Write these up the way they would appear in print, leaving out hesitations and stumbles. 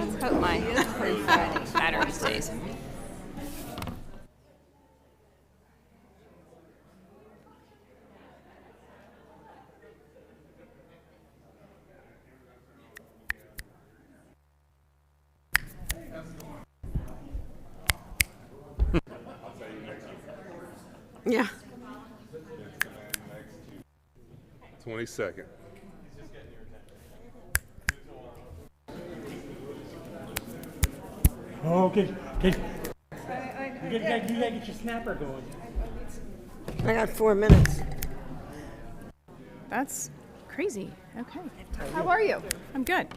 Let's hope my battery stays. Yeah. 22nd. Oh, okay. You gotta get your snapper going. I got 4 minutes. That's crazy. Okay. How are you? I'm good.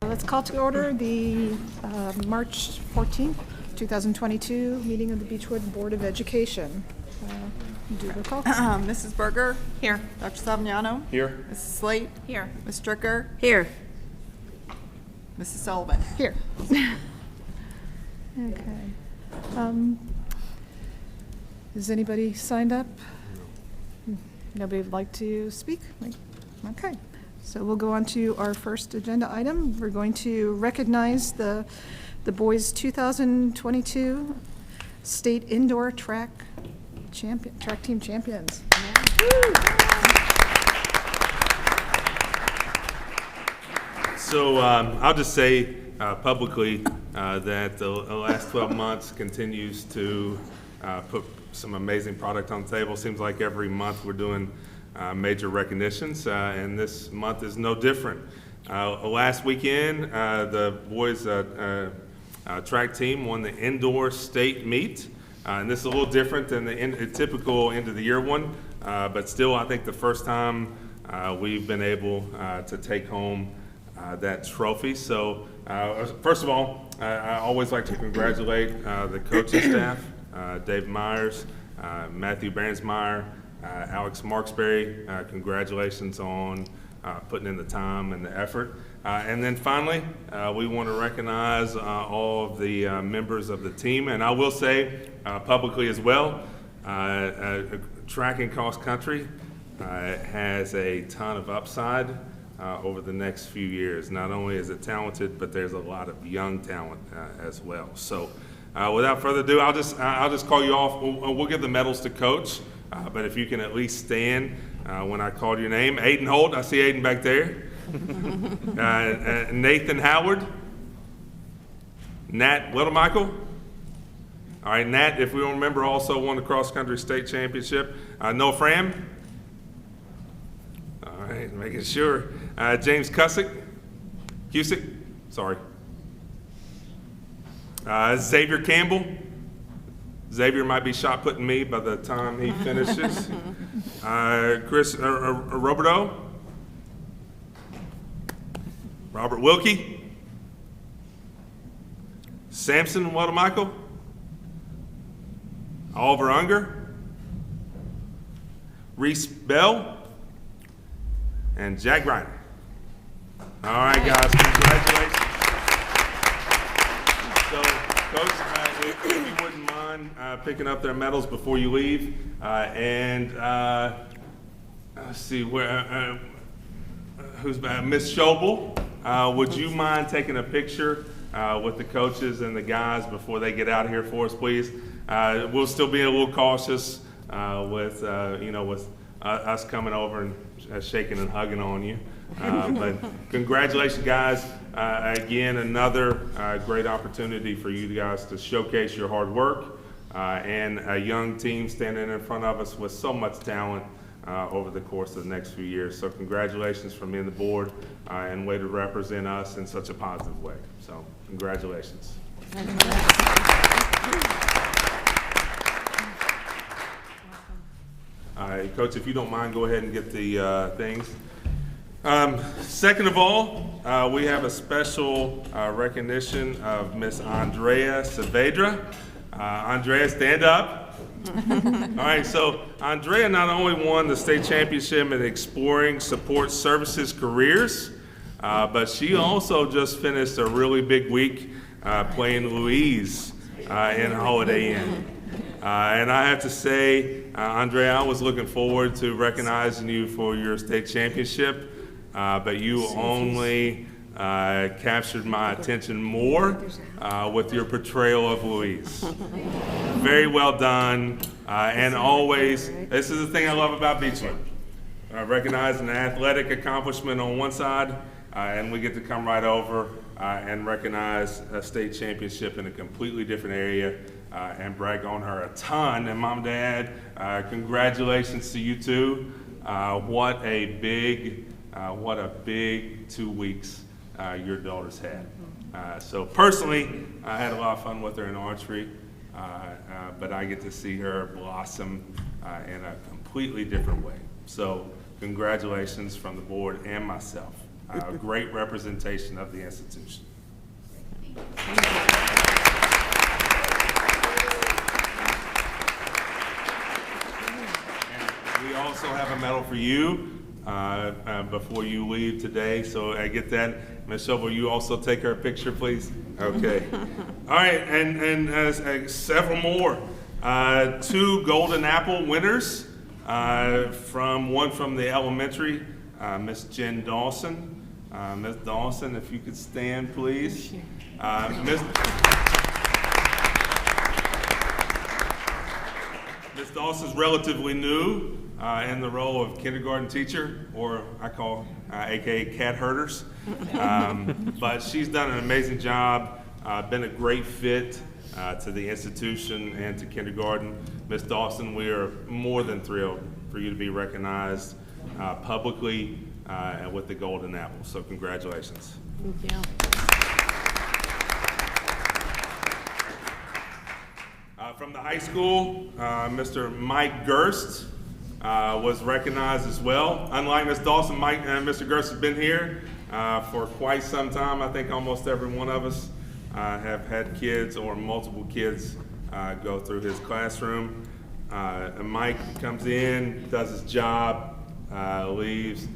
Let's call to order the March 14th, 2022 meeting of the Beechwood Board of Education. Do the call. Mrs. Berger? Here. Dr. Savignano? Here. Mrs. Slate? Here. Ms. Stricker? Here. Mrs. Sullivan? Here. Okay. Is anybody signed up? Nobody would like to speak? Okay. So we'll go on to our first agenda item. We're going to recognize the boys' 2022 state indoor track team champions. So I'll just say publicly that the last 12 months continues to put some amazing product on the table. Seems like every month we're doing major recognitions, and this month is no different. Last weekend, the boys track team won the indoor state meet, and this is a little different than the typical end of the year one, but still I think the first time we've been able to take home that trophy. So first of all, I always like to congratulate the coaching staff, Dave Myers, Matthew Bransmeyer, Alex Marksberry. Congratulations on putting in the time and the effort. And then finally, we want to recognize all of the members of the team. And I will say publicly as well, track and cross country has a ton of upside over the next few years. Not only is it talented, but there's a lot of young talent as well. So without further ado, I'll just call you off. We'll give the medals to Coach, but if you can at least stand when I call your name. Aiden Holt, I see Aiden back there. Nathan Howard. Nat Littlemichael. All right, Nat, if we don't remember, also won the cross-country state championship. Noah Fram. All right, making sure. James Cusick. Sorry. Xavier Campbell. Xavier might be shot putting me by the time he finishes. Chris Roberto. Robert Wilkie. Samson Waddemichael. Oliver Unger. Reese Bell. And Jack Griner. All right, guys, congratulations. So, Coach, if you wouldn't mind picking up their medals before you leave, and let's see who's back? Miss Schobel, would you mind taking a picture with the coaches and the guys before they get out of here for us, please? We'll still be a little cautious with us coming over and shaking and hugging on you. But congratulations, guys. Again, another great opportunity for you guys to showcase your hard work and a young team standing in front of us with so much talent over the course of the next few years. So congratulations from me and the board and way to represent us in such a positive way. So congratulations. All right, Coach, if you don't mind, go ahead and get the things. Second of all, we have a special recognition of Miss Andrea Saavedra. Andrea, stand up. All right, so Andrea not only won the state championship in Exploring Support Services Careers, but she also just finished a really big week playing Louise in Holiday Inn. And I have to say, Andrea, I was looking forward to recognizing you for your state championship, but you only captured my attention more with your portrayal of Louise. Very well done, and always, this is the thing I love about Beechwood. Recognizing an athletic accomplishment on one side, and we get to come right over and recognize a state championship in a completely different area and brag on her a ton. And Mom, Dad, congratulations to you two. What a big 2 weeks your daughters had. So personally, I had a lot of fun with her in archery, but I get to see her blossom in a completely different way. So congratulations from the board and myself. A great representation of the institution. We also have a medal for you before you leave today, so I get that. Ms. Schobel, you also take her picture, please? Okay. All right, and several more. 2 Golden Apple winners, one from the elementary Miss Jen Dawson. Miss Dawson, if you could stand, please. Miss Dawson's relatively new in the role of kindergarten teacher, or I call AKA cat herders. But she's done an amazing job, been a great fit to the institution and to kindergarten. Miss Dawson, we are more than thrilled for you to be recognized publicly and with the Golden Apple. So congratulations. Thank you. From the high school, Mr. Mike Gerst was recognized as well. Unlike Ms. Dawson, Mr. Gerst has been here for quite some time. I think almost every one of us have had kids or multiple kids go through his classroom. And Mike comes in, does his job, leaves.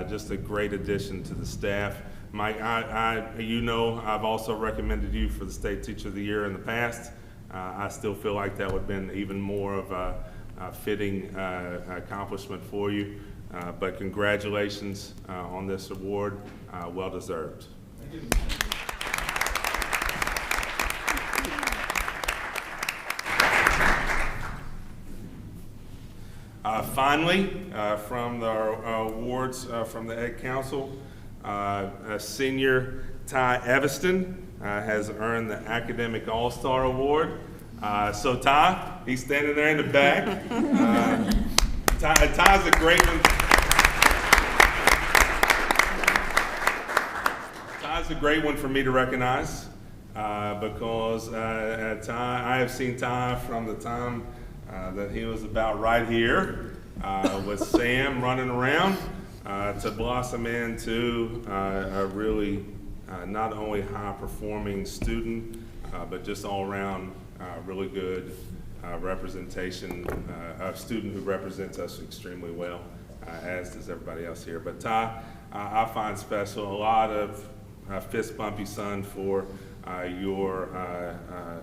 Just a great addition to the staff. Mike, I've also recommended you for the State Teacher of the Year in the past. I still feel like that would have been even more of a fitting accomplishment for you. But congratulations on this award, well deserved. Thank you. Finally, from the awards from the Ed Council, Senior Ty Eveston has earned the Academic All-Star Award. So Ty, he's standing there in the back. Ty's a great one. Ty's a great one for me to recognize because I have seen Ty from the time that he was about right here with Sam running around to blossom into a really not only high-performing student, but just all-around really good representation, a student who represents us extremely well, as does everybody else here. But Ty, I find special, a lot of fist bump you, son, for your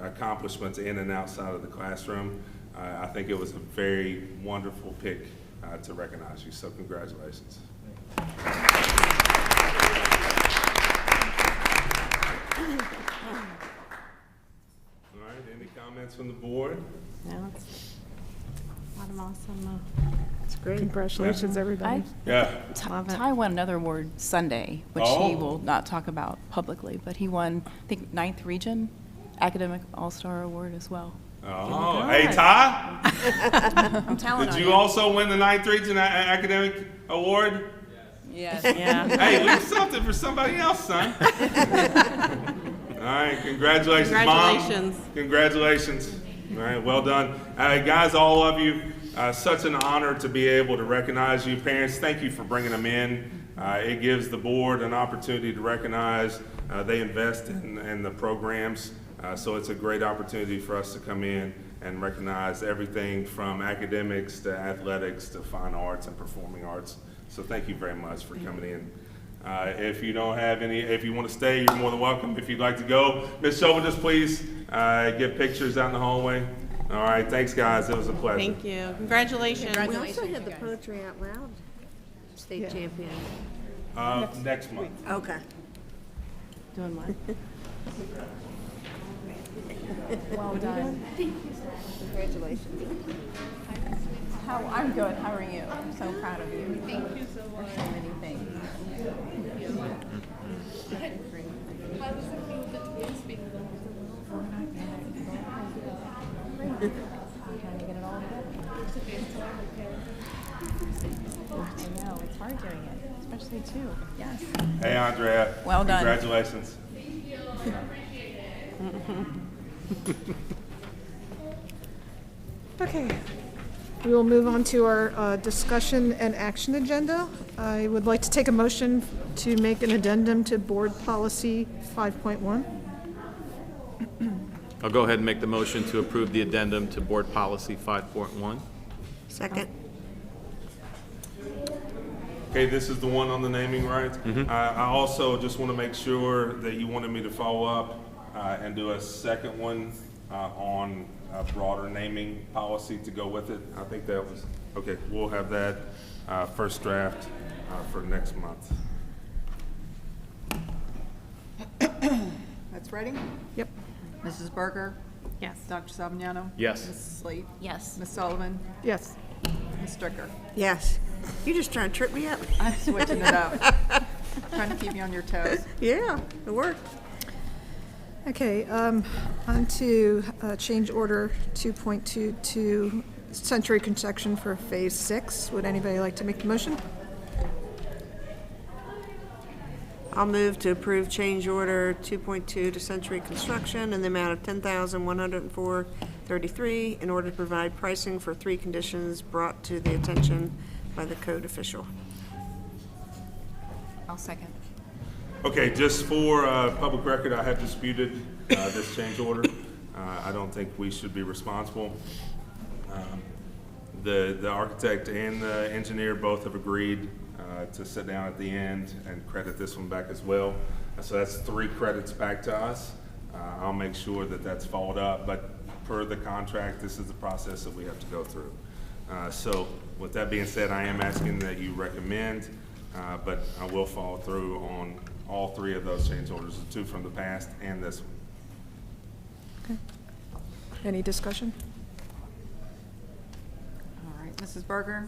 accomplishments in and outside of the classroom. I think it was a very wonderful pick to recognize you, so congratulations. All right, any comments from the board? No, it's a lot of awesome. It's great. Congratulations, everybody. Yeah. Ty won another award Sunday, which he will not talk about publicly, but he won, I think, 9th Region Academic All-Star Award as well. Oh, hey, Ty? I'm telling Did you also win the 9th Region Academic Award? Yes. Yeah. Hey, leave something for somebody else, son. All right, congratulations, Congratulations. Mom. Congratulations. All right, well done. Guys, all of you, such an honor to be able to recognize you. Parents, thank you for bringing them in. It gives the board an opportunity to recognize. They invest in the programs, so it's a great opportunity for us to come in and recognize everything from academics to athletics to fine arts and performing arts. So thank you very much for coming in. If you don't have any, if you want to stay, you're more than welcome. If you'd like to go, Ms. Shovel, just please get pictures out in the hallway. All right, thanks, guys. It was a pleasure. Thank you. Congratulations. We also had the Poetry Out Loud state champion. Next month. Okay. Doing what? Well done. Congratulations. I'm good. How are you? I'm so proud of you. Thank you so much. For so many things. How does it feel to be speaking? Trying to get it all together. I know, it's hard doing it, especially two. Yes. Hey, Andrea. Well done. Congratulations. Okay. We will move on to our discussion and action agenda. I would like to take a motion to make an addendum to Board Policy 5.1. I'll go ahead and make the motion to approve the addendum to Board Policy 5.1. Second. Okay, this is the one on the naming rights. I also just want to make sure that you wanted me to follow up and do a second one on broader naming policy to go with it. I think that was, okay, we'll have that first draft for next month. That's ready? Yep. Mrs. Berger? Yes. Dr. Savignano? Yes. Mrs. Slate? Yes. Ms. Sullivan? Yes. Ms. Stricker? Yes. You just trying to trip me up. I'm switching it up. Trying to keep you on your toes. Yeah, it worked. Okay, on to change order 2.22 Century Construction for Phase 6. Would anybody like to make the motion? I'll move to approve change order 2.2 to Century Construction in the amount of $10,104.33 in order to provide pricing for 3 conditions brought to the attention by the code official. I'll second. Okay, just for public record, I have disputed this change order. I don't think we should be responsible. The architect and the engineer both have agreed to sit down at the end and credit this one back as well. So that's 3 credits back to us. I'll make sure that that's followed up, but per the contract, this is the process that we have to go through. So with that being said, I am asking that you recommend, but I will follow through on all 3 of those change orders, the 2 from the past and this one. Okay. Any discussion? All right, Mrs. Berger?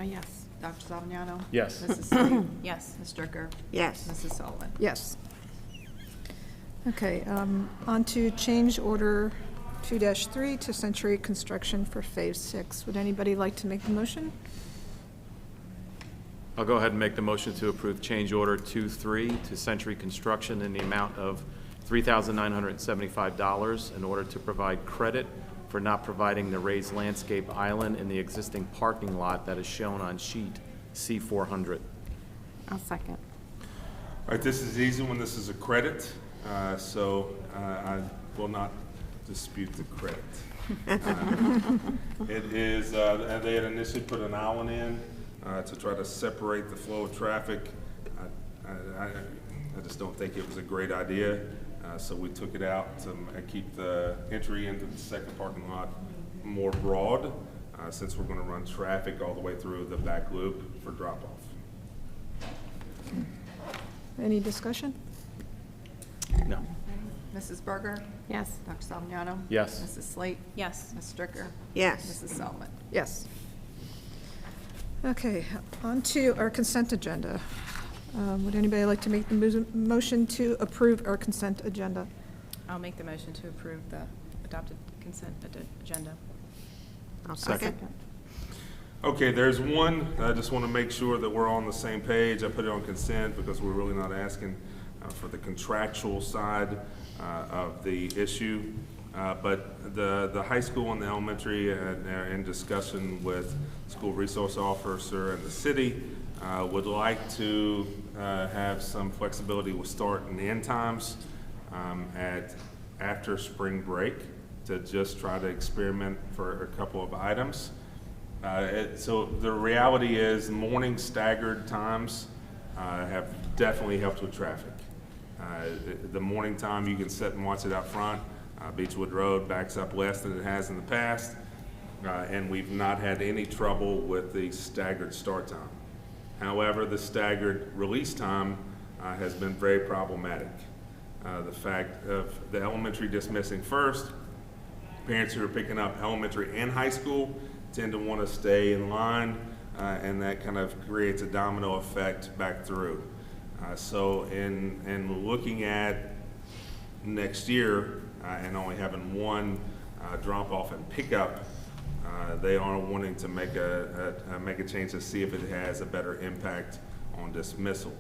Yes. Dr. Savignano? Yes. Mrs. Slate? Yes. Ms. Stricker? Yes. Mrs. Sullivan? Yes. Okay, on to change order 2-3 to Century Construction for Phase 6. Would anybody like to make the motion? I'll go ahead and make the motion to approve change order 2-3 to Century Construction in the amount of $3,975 in order to provide credit for not providing the raised landscape island in the existing parking lot that is shown on sheet C400. I'll second. All right, this is easy when this is a credit, so I will not dispute the credit. It is, they had initially put an island in to try to separate the flow of traffic. I just don't think it was a great idea, so we took it out to keep the entry into the second parking lot more broad, since we're going to run traffic all the way through the back loop for drop-off. Any discussion? No. Mrs. Berger? Yes. Dr. Savignano? Yes. Mrs. Slate? Yes. Ms. Stricker? Yes. Mrs. Sullivan? Yes. Okay, on to our consent agenda. Would anybody like to make the motion to approve our consent agenda? I'll make the motion to approve the adopted consent agenda. I'll second. Okay, there's one, I just want to make sure that we're on the same page. I put it on consent because we're really not asking for the contractual side of the issue. But the high school and the elementary are in discussion with school resource officer and the city would like to have some flexibility with start and end times after spring break to just try to experiment for a couple of items. So the reality is morning staggered times have definitely helped with traffic. The morning time, you can sit and watch it out front. Beechwood Road backs up less than it has in the past, and we've not had any trouble with the staggered start time. However, the staggered release time has been very problematic. The fact of the elementary dismissing first, parents who are picking up elementary and high school tend to want to stay in line, and that kind of creates a domino effect back through. So in looking at next year and only having one drop-off and pickup, they are wanting to make a change to see if it has a better impact on dismissal.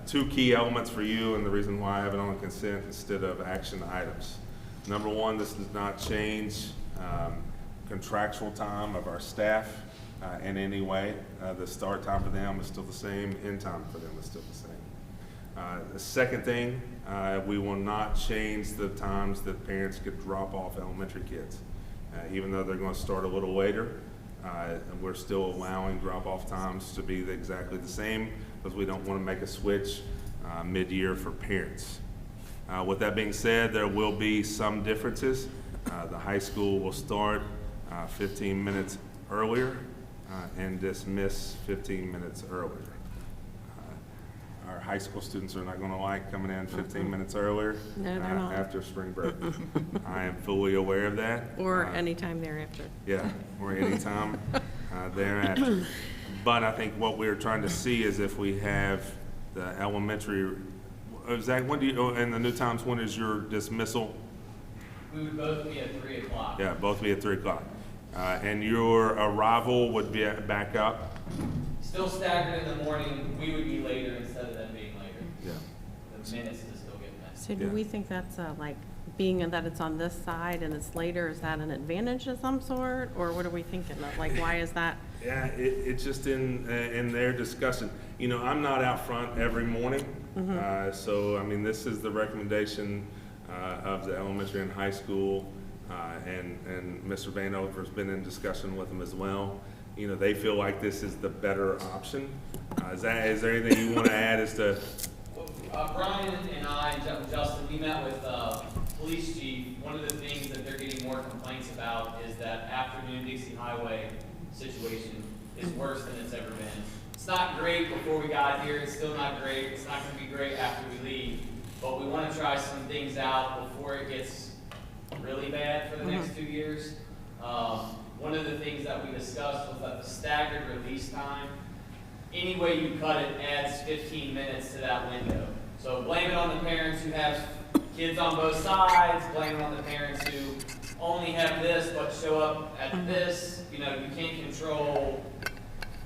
2 key elements for you, and the reason why I have it on consent instead of action items. Number 1, this does not change contractual time of our staff in any way. The start time for them is still the same, end time for them is still the same. The second thing, we will not change the times that parents could drop off elementary kids. Even though they're going to start a little later, we're still allowing drop-off times to be exactly the same because we don't want to make a switch mid-year for parents. With that being said, there will be some differences. The high school will start 15 minutes earlier and dismiss 15 minutes earlier. Our high school students are not going to like coming in 15 minutes earlier No, they're not. after spring break. I am fully aware of that. Or anytime thereafter. Yeah, or anytime thereafter. But I think what we're trying to see is if we have the elementary, Zach, when do you, in the new times, when is your dismissal? We would both be at 3 o'clock. Yeah, both be at 3 o'clock. And your arrival would be back up? Still staggered in the morning, we would be later instead of them being later. Yeah. The minutes to still get met. So do Yeah. we think that's like, being that it's on this side and it's later, is that an advantage of some sort? Or what are we thinking of? Like, why is that? Yeah, it's just in their discussion. You know, I'm not out front every morning. So, I mean, this is the recommendation of the elementary and high school. And Mr. Vanover's been in discussion with them as well. You know, they feel like this is the better option. Is there anything you want to add as to? Brian and I and Justin, we met with police chief. One of the things that they're getting more complaints about is that afternoon Dixie Highway situation is worse than it's ever been. It's not great before we got here. It's still not great. It's not going to be great after we leave. But we want to try some things out before it gets really bad for the next 2 years. One of the things that we discussed was that the staggered release time, any way you cut it, adds 15 minutes to that window. So blame it on the parents who have kids on both sides, blame it on the parents who only have this but show up at this. You know, you can't control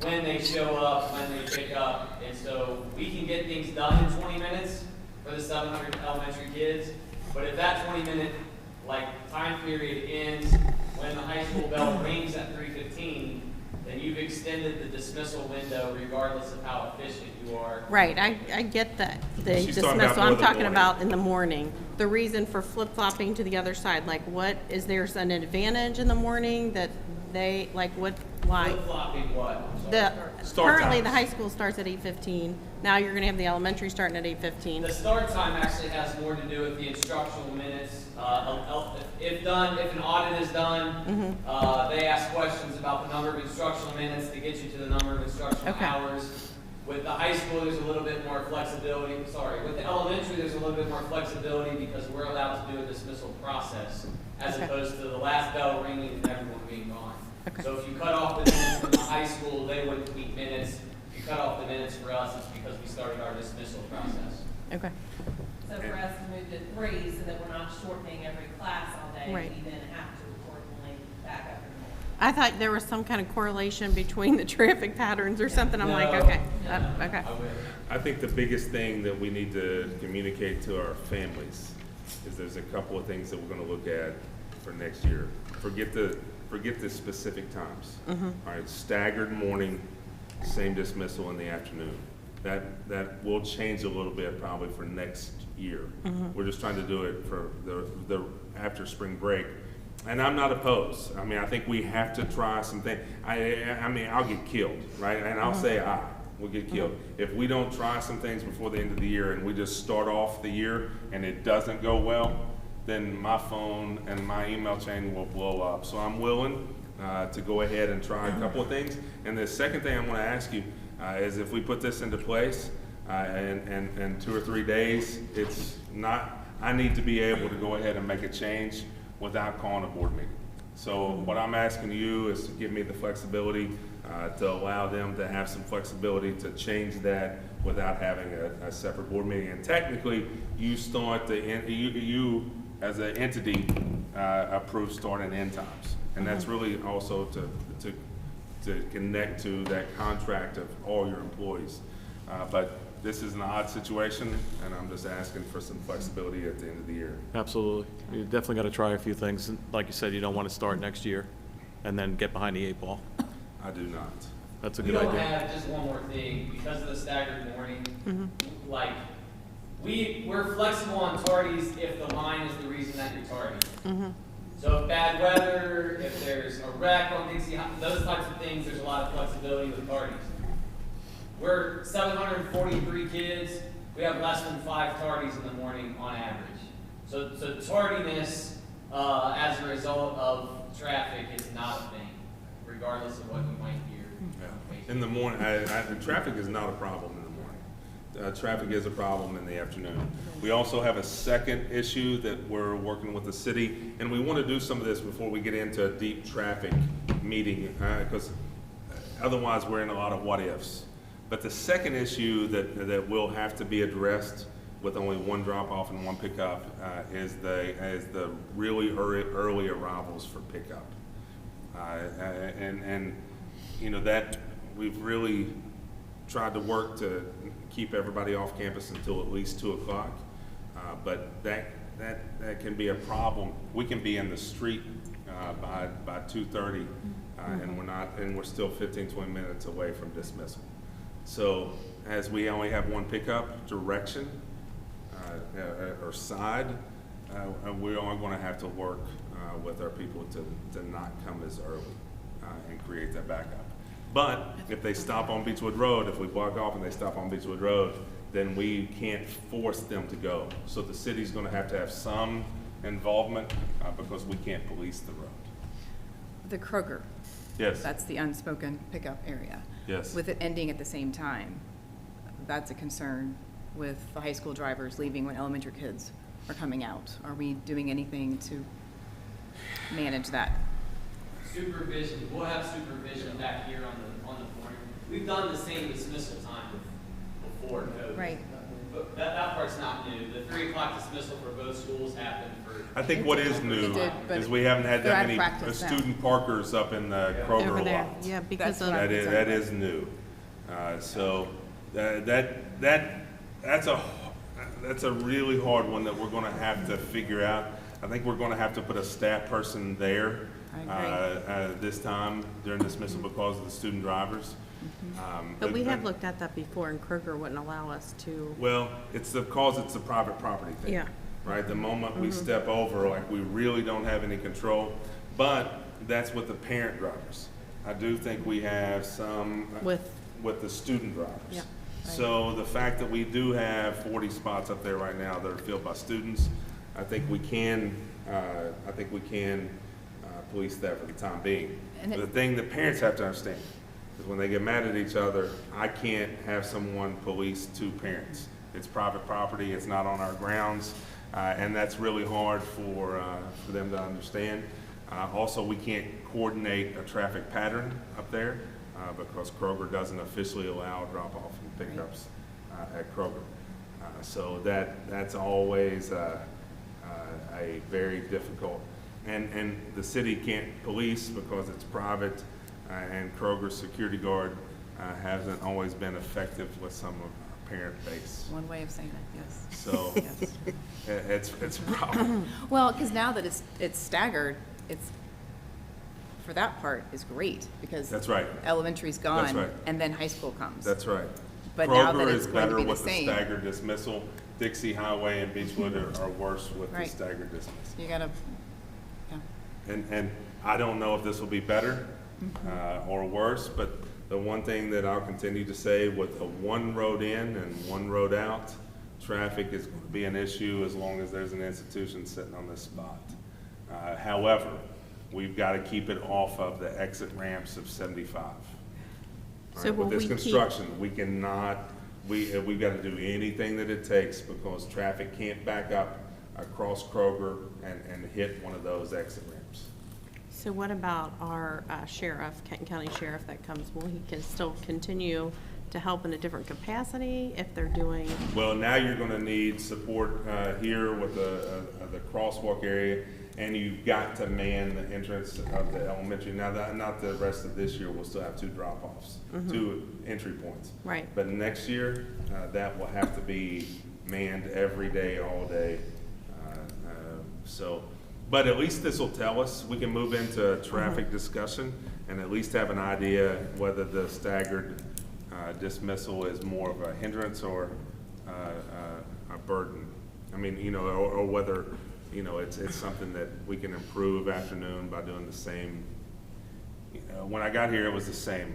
when they show up, when they pick up. And so we can get things done in 20 minutes for the 700 elementary kids. But if that 20-minute time period ends when the high school bell rings at 3:15, then you've extended the dismissal window regardless of how efficient you are. Right, I get that, the She's talking about dismissal, more I'm the talking morning. about in the morning. The reason for flip-flopping to the other side, like what, is there an advantage in the morning that they, like what, why? Flip-flopping what? The, Start currently times. the high school starts at 8:15, now you're gonna have the elementary starting at 8:15. The start time actually has more to do with the instructional minutes. If an audit is done, they ask questions about the number of instructional minutes to get you to the number of instructional Okay. hours. With the high school, there's a little bit more flexibility. With the elementary, there's a little bit more flexibility because we're allowed to do a dismissal process as Okay. opposed to the last bell ringing and everyone being gone. Okay. So if you cut off the minutes from the high school, they wouldn't keep minutes. If you cut off the minutes for us, it's because we started our dismissal process. Okay, So for us to move to 3 so that we're not shortening every class all day, Right. we then have to accordingly back up and more. I thought there was some kind of correlation between the traffic patterns or something, I'm like, No. okay, No, okay. I wish. I think the biggest thing that we need to communicate to our families is there's a couple of things that we're gonna look at for next year. Forget the specific times. All right, staggered morning, same dismissal in the afternoon. That will change a little bit probably for next year. We're just trying to do it for the after spring break. And I'm not opposed. I mean, I think we have to try something. I mean, I'll get killed, right? And I'll say we'll get killed. If we don't try some things before the end of the year and we just start off the year and it doesn't go well, then my phone and my email chain will blow up. So I'm willing to go ahead and try a couple of things. And the second thing I'm gonna ask you is if we put this into place in 2 or 3 days, it's not, I need to be able to go ahead and make a change without calling a board meeting. So what I'm asking you is to give me the flexibility to allow them to have some flexibility to change that without having a separate board meeting. And technically, you start you as an entity approve start and end times. And that's really also to connect to that contract of all your employees. But this is an odd situation, and I'm just asking for some flexibility at the end of the year. Absolutely. You definitely got to try a few things. And like you said, you don't want to start next year and then get behind the 8 ball. I do not. That's a We good don't idea. have, just one more thing, because of the staggered morning, we're flexible on tardies if the line is the reason that you're tardy. So if bad weather, if there's a wreck on Dixie, those types of things, there's a lot of flexibility with tardies. We're 743 kids, we have less than 5 tardies in the morning on average. So tardiness as a result of traffic is not a thing, regardless of what you might hear. In the morning, traffic is not a problem in the morning. Traffic is a problem in the afternoon. We also have a second issue that we're working with the city, and we want to do some of this before we get into a deep traffic meeting, because otherwise we're in a lot of what ifs. But the second issue that will have to be addressed with only one drop off and one pickup is the really early arrivals for pickup. And you know, that we've really tried to work to keep everybody off campus until at least 2 o'clock. But that can be a problem. We can be in the street by 2:30, and we're still 15-20 minutes away from dismissal. So as we only have one pickup direction or side, we are going to have to work with our people to not come as early and create that backup. But if they stop on Beechwood Road, if we block off and they stop on Beechwood Road, then we can't force them to go. So the city's going to have some involvement because we can't police the road. The Kroger. Yes. That's the unspoken pickup area. Yes. With it ending at the same time, that's a concern with the high school drivers leaving when elementary kids are coming out. Are we doing anything to manage that? Supervision, we'll have supervision back here on the corner. We've done the same dismissal time before COVID. Right. But that part's not new. The 3 o'clock dismissal for both schools happened for. I think what is new is we haven't had that many student parkers up in the Kroger Over there, lot. yeah, because of. That is new. So that's a really hard one that we're going to have to figure out. I think we're going to have to put a staff person there this time during dismissal because of the student drivers. But we have looked at that before, and Kroger wouldn't allow us to. Well, it's because it's a private property thing. Yeah. Right, the moment we step over, like, we really don't have any control, but that's with the parent drivers. I do think we have some with the student drivers. Yeah, right. So the fact that we do have 40 spots up there right now that are filled by students, I think we can police that for the time being. And The thing that parents have to understand is when they get mad at each other, I can't have someone police 2 parents. It's private property, it's not on our grounds, and that's really hard for them to understand. Also, we can't coordinate a traffic pattern up there because Kroger doesn't officially allow drop-off and pickups at Kroger. So that's always a very difficult, and the city can't police because it's private, and Kroger's security guard hasn't always been effective with some of our parent base. One way of saying that, yes. So Yes. it's a problem. Well, because now that it's staggered, it's, for that part, is great, because That's right. elementary's gone, That's right. and then high school comes. That's right. But now that Kroger it's is going to better be the with the same, staggered dismissal. Dixie Highway and Beechwood are worse with the Right. staggered dismissal. you gotta, yeah. And I don't know if this will be better or worse, but the one thing that I'll continue to say, with a one road in and one road out, traffic is going to be an issue as long as there's an institution sitting on this spot. However, we've got to keep it off of the exit ramps of 75. So Right, will with this we keep- construction, we cannot, we've got to do anything that it takes because traffic can't back up across Kroger and hit one of those exit ramps. So what about our sheriff, Kenton County Sheriff that comes? Will he can still continue to help in a different capacity if they're doing? Well, now you're going to need support here with the crosswalk area, and you've got to man the entrance of the elementary. Now, not the rest of this year, we'll still have 2 drop-offs, 2 entry points. Right. But next year, that will have to be manned every day, all day. But at least this will tell us, we can move into a traffic discussion and at least have an idea whether the staggered dismissal is more of a hindrance or a burden. I mean, or whether, it's something that we can improve afternoon by doing the same. When I got here, it was the same.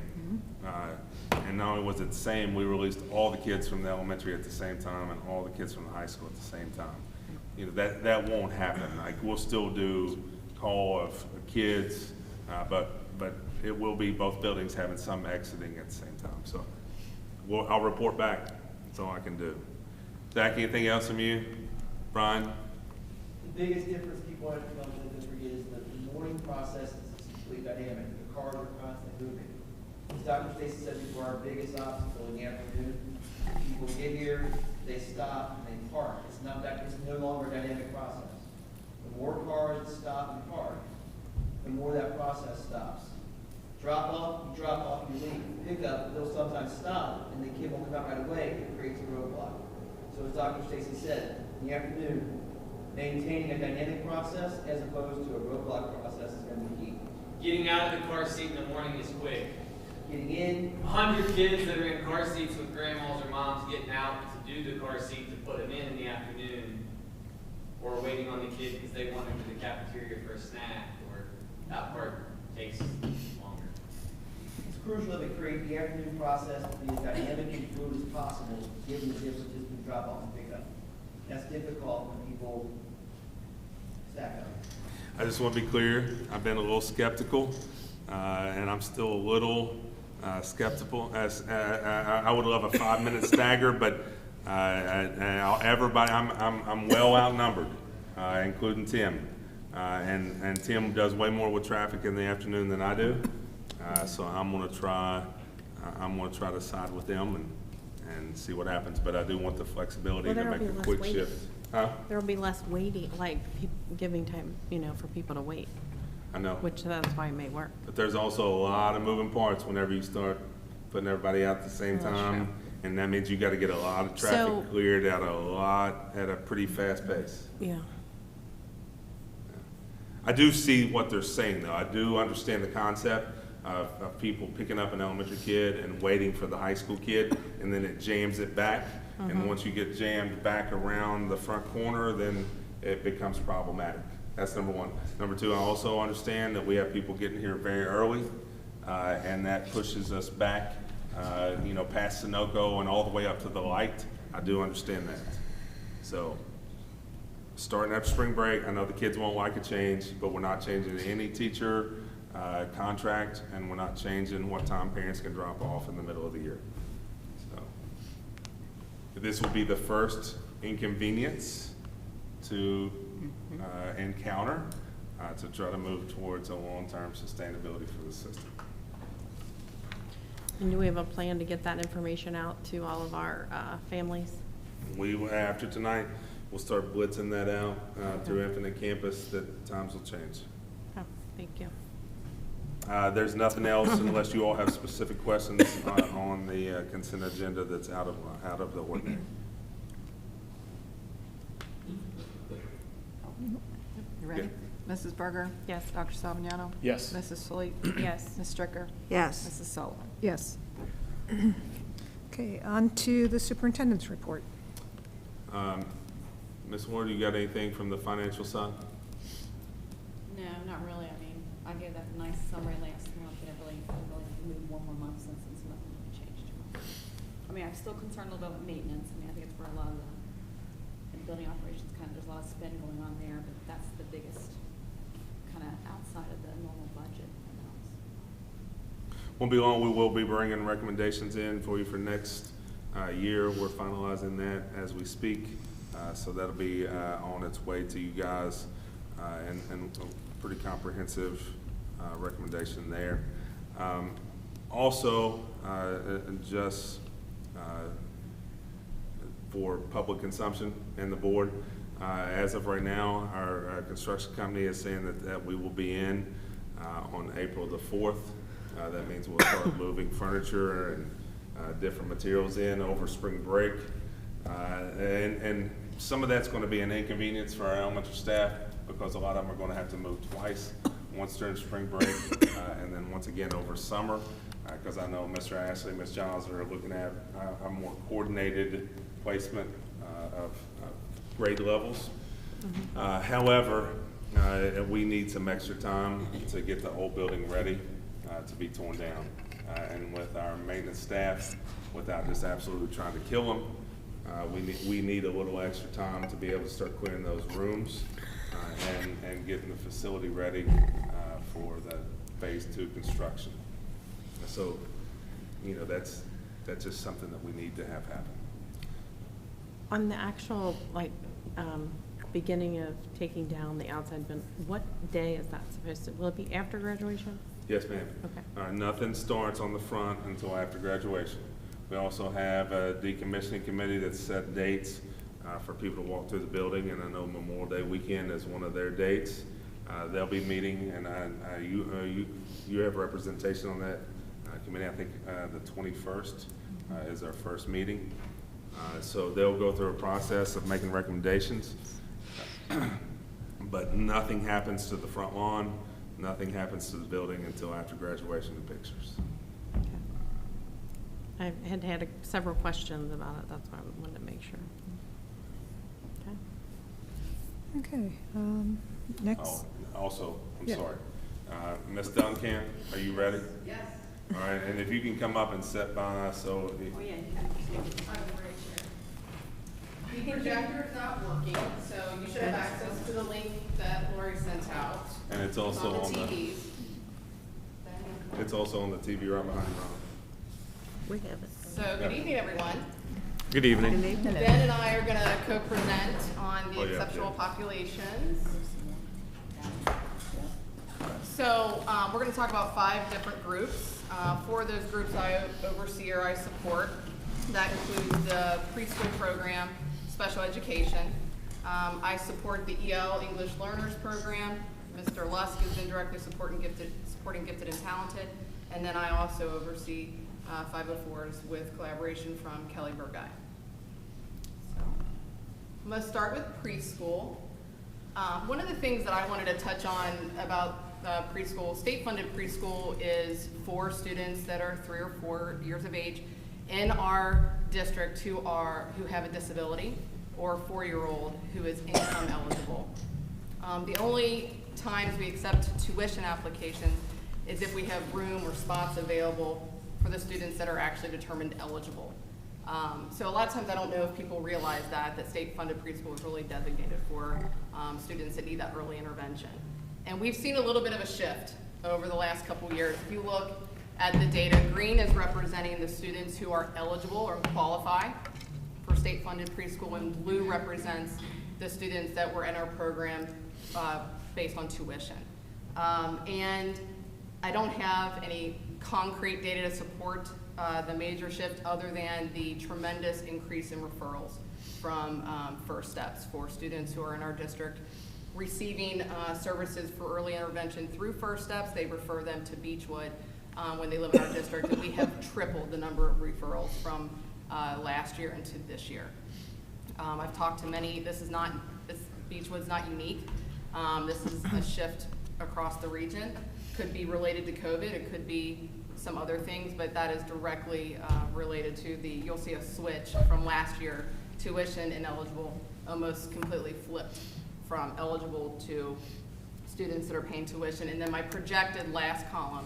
And not only was it the same, we released all the kids from the elementary at the same time and all the kids from the high school at the same time. that won't happen. Like, we'll still do call of kids, but it will be both buildings having some exiting at the same time. So I'll report back. That's all I can do. Zach, anything else from you? Brian? The biggest difference people have to come to forget is that the morning process is completely dynamic. The cars are constantly moving. As Dr. Stacy said before, our biggest obstacle in the afternoon, people get here, they stop, and they park. It's no longer a dynamic process. The more cars that stop and park, the more that process stops. Drop off, you drop off, you leave. Pick up, they'll sometimes stop, and the kid won't come out right away. It creates a roadblock. So as Dr. Stacy said, in the afternoon, maintaining a dynamic process as opposed to a roadblock process is going to be key. Getting out of the car seat in the morning is quick. Getting in. 100 kids that are in car seats with grandmas or moms getting out to do the car seat to put them in the afternoon, or waiting on the kid because they want them to the cafeteria for a snack, or that part takes longer. It's crucial that we create the afternoon process to be as dynamic and fluid as possible, given the differences between drop off and pick up. That's difficult when people stack up. I just want to be clear, I've been a little skeptical, and I'm still a little skeptical. I would love a 5-minute stagger, but everybody, I'm well outnumbered, including Tim. And Tim does way more with traffic in the afternoon than I do. So I'm gonna try to side with them and see what happens. But I do want the flexibility to make a quick shift. Huh? There will be less waiting, like giving time, for people to wait, I know. which that's why it may work. But there's also a lot of moving parts whenever you start putting everybody out at the same time. And that means you gotta get a lot of traffic cleared out at a pretty fast pace. Yeah. I do see what they're saying though. I do understand the concept of people picking up an elementary kid and waiting for the high school kid, and then it jams it back. And once you get jammed back around the front corner, then it becomes problematic. That's number one. Number two, I also understand that we have people getting here very early, and that pushes us back, past Sunoco and all the way up to the light. I do understand that. So, starting after spring break, I know the kids won't like a change, but we're not changing any teacher contract, and we're not changing what time parents can drop off in the middle of the year. So, this will be the first inconvenience to encounter to try to move towards a long-term sustainability for the system. And do we have a plan to get that information out to all of our families? After tonight, we'll start blitzing that out through Infinite Campus, that times will change. Oh, thank you. There's nothing else unless you all have specific questions on the consent agenda that's out of the ordinary. You ready? Yeah. Mrs. Berger? Yes. Dr. Salvignano? Yes. Mrs. Sleep? Yes. Ms. Stricker? Yes. Mrs. Sullivan? Yes. Okay, on to the superintendent's report. Ms. Ward, you got anything from the financial side? No, not really. I mean, I gave that nice summary last month, and it really moved one more month since nothing really changed too much. I mean, I'm still concerned a little bit with maintenance. I mean, I think it's where a lot of the building operations there's a lot of spending going on there, but that's the biggest outside of the normal budget amounts. Won't be long. We will be bringing recommendations in for you for next year. We're finalizing that as we speak, so that'll be on its way to you guys, and a pretty comprehensive recommendation there. Also, just for public consumption and the board, as of right now, our construction company is saying that we will be in on April the 4th. That means we'll start moving furniture and different materials in over spring break. And some of that's going to be an inconvenience for our elementary staff, because a lot of them are going to have to move twice, once during spring break and then once again over summer, because I know Mr. Ashley and Ms. Johns are looking at a more coordinated placement of grade levels. However, we need some extra time to get the old building ready to be torn down. And with our maintenance staff, without just absolutely trying to kill them, We need a little extra time to be able to start clearing those rooms and getting the facility ready for the phase 2 construction. So, you know, that's just something that we need to have happen. On the actual, like, beginning of taking down the outside bin, what day is that supposed to, will it be after graduation? Yes, ma'am. Okay. Nothing starts on the front until after graduation. We also have a decommissioning committee that set dates for people to walk through the building, and I know Memorial Day weekend is one of their dates. They'll be meeting, and you have representation on that committee. I think the 21st is our first meeting. So they'll go through a process of making recommendations, but nothing happens to the front lawn, nothing happens to the building until after graduation and pictures. I had several questions about it, that's why I wanted to make sure. Okay. Okay, next. Oh, also, I'm Yeah. sorry. Ms. Duncan, are you ready? Yes. All right, and if you can come up and sit by us, so. Oh, yeah. The projector's not working, so you should have access to the link that Lori sent out. And it's also on the TVs. It's also on the TV right behind Ron. We have it. So, good evening, everyone. Good evening. Ben and I are going to co-present on the Oh, yeah, exceptional yeah. populations. So, we're going to talk about 5 different groups. 4 of those groups I oversee or I support. That includes the preschool program, special education. I support the EL English Learners Program. Mr. Lusk has been directly supporting gifted and talented. And then I also oversee 504s with collaboration from Kelly Burguy. So, I'm going to start with preschool. One of the things that I wanted to touch on about preschool, state-funded preschool, is for students that are 3 or 4 years of age in our district who have a disability, or a 4-year-old who is income eligible. The only times we accept tuition applications is if we have room or spots available for the students that are actually determined eligible. So a lot of times I don't know if people realize that state-funded preschool is really designated for students that need that early intervention. And we've seen a little bit of a shift over the last couple years. If you look at the data, green is representing the students who are eligible or qualify for state-funded preschool, and blue represents the students that were in our program based on tuition. And I don't have any concrete data to support the major shift other than the tremendous increase in referrals from First Steps for students who are in our district receiving services for early intervention through First Steps. They refer them to Beechwood when they live in our district, and we have tripled the number of referrals from last year into this year. I've talked to many. Beechwood's not unique. This is a shift across the region. Could be related to COVID. It could be some other things, but that is directly related to you'll see a switch from last year, tuition and eligible almost completely flipped from eligible to students that are paying tuition. And then my projected last column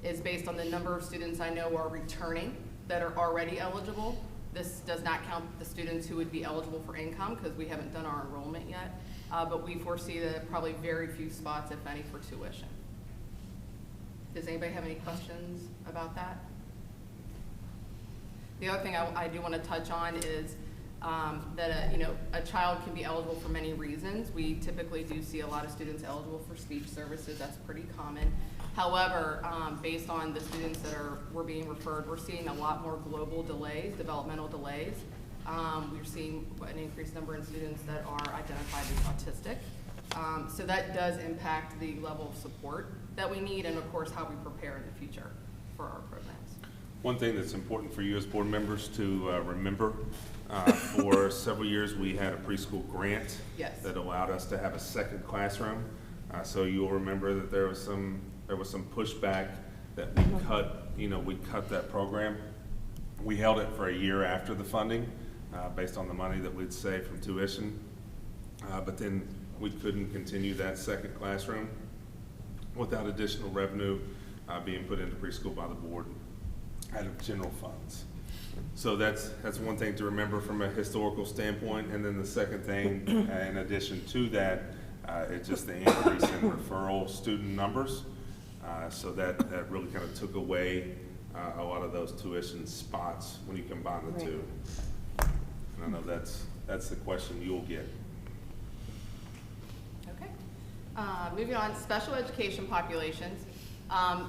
is based on the number of students I know are returning that are already eligible. This does not count the students who would be eligible for income because we haven't done our enrollment yet, but we foresee that probably very few spots, if any, for tuition. Does anybody have any questions about that? The other thing I do want to touch on is that a child can be eligible for many reasons. We typically do see a lot of students eligible for speech services. That's pretty common. However, based on the students that were being referred, we're seeing a lot more global delays, developmental delays. We're seeing an increased number in students that are identified as autistic. So that does impact the level of support that we need, and of course how we prepare in the future for our programs. One thing that's important for you as board members to remember, for several years we had a preschool grant that allowed us to have a second classroom. So you'll remember that there was some pushback that we cut that program. We held it for a year after the funding based on the money that we'd saved from tuition, but then we couldn't continue that second classroom without additional revenue being put into preschool by the board out of general funds. So that's one thing to remember from a historical standpoint. And then the second thing, in addition to that, is just the increase in referral student numbers. So that really kind of took away a lot of those tuition spots when you combine the two. And I know that's the question you'll get. Okay. Moving on, special education populations.